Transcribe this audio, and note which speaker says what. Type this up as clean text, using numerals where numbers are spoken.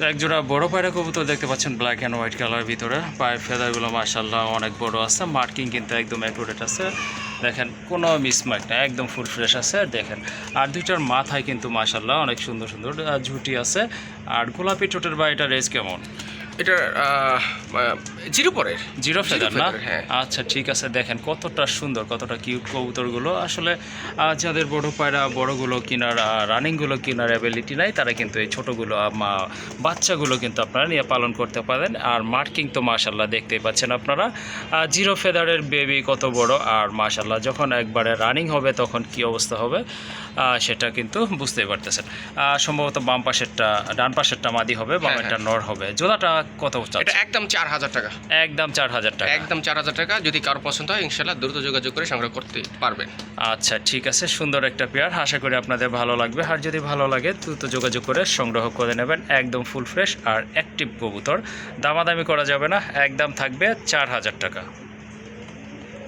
Speaker 1: তো একজোড়া বড় পায়রা কবুতর দেখতে পাচ্ছেন ব্ল্যাক অ্যান্ড হোয়াইট কালার ভিতরে, পায়ের ফেদারগুলো মাশাআল্লাহ অনেক বড় আছে, মার্কিং কিন্তু একদম অ্যাকুরেট আছে, দেখেন কোনো মিসমার্ক না, একদম ফুল ফ্রেশ আছে দেখেন। আর দুইটার মাথায় কিন্তু মাশাআল্লাহ অনেক সুন্দর সুন্দর ঝুঁটি আছে। আর গোলাপি ঠোঁটের বা এটা রেঞ্জ কেমন?
Speaker 2: এটা জিরো পরের,
Speaker 1: জিরো ফেদার না?
Speaker 2: হ্যাঁ।
Speaker 1: আচ্ছা ঠিক আছে, দেখেন কতটা সুন্দর, কতটা কিউট কবুতরগুলো। আসলে যাদের বড় পায়রা বড়গুলো কেনার রানিংগুলো কেনার অ্যাবিলিটি নাই, তারা কিন্তু এই ছোটোগুলো বাচ্চাগুলো কিন্তু আপনারা নিয়ে পালন করতে পারেন। আর মার্কিং তো মাশাআল্লাহ দেখতেই পাচ্ছেন আপনারা, জিরো ফেদারের বেবি কত বড়, আর মাশাআল্লাহ যখন একবারে রানিং হবে তখন কি অবস্থা হবে সেটা কিন্তু বুঝতেই পারতেছেন। সম্ভবত বাম পাশেরটা, ডান পাশেরটা মাদি হবে, বামেরটা নর হবে। জোড়াটা কত?
Speaker 2: এটা একদম 4,000 টাকা।
Speaker 1: একদম 4,000 টাকা।
Speaker 2: একদম 4,000 টাকা। যদি কারো পছন্দ হয় ইনশাআল্লাহ দ্রুত যোগাযোগ করে সংগ্রহ করতে পারবেন।
Speaker 1: আচ্ছা ঠিক আছে, সুন্দর একটা পেয়ার, আশা করি আপনাদের ভালো লাগবে। আর যদি ভালো লাগে দ্রুত যোগাযোগ করে সংগ্রহ করে নেবেন। একদম ফুল ফ্রেশ আর অ্যাক্টিভ কবুতর, দামাদামি করা যাবে না, একদম থাকবে 4,000 টাকা।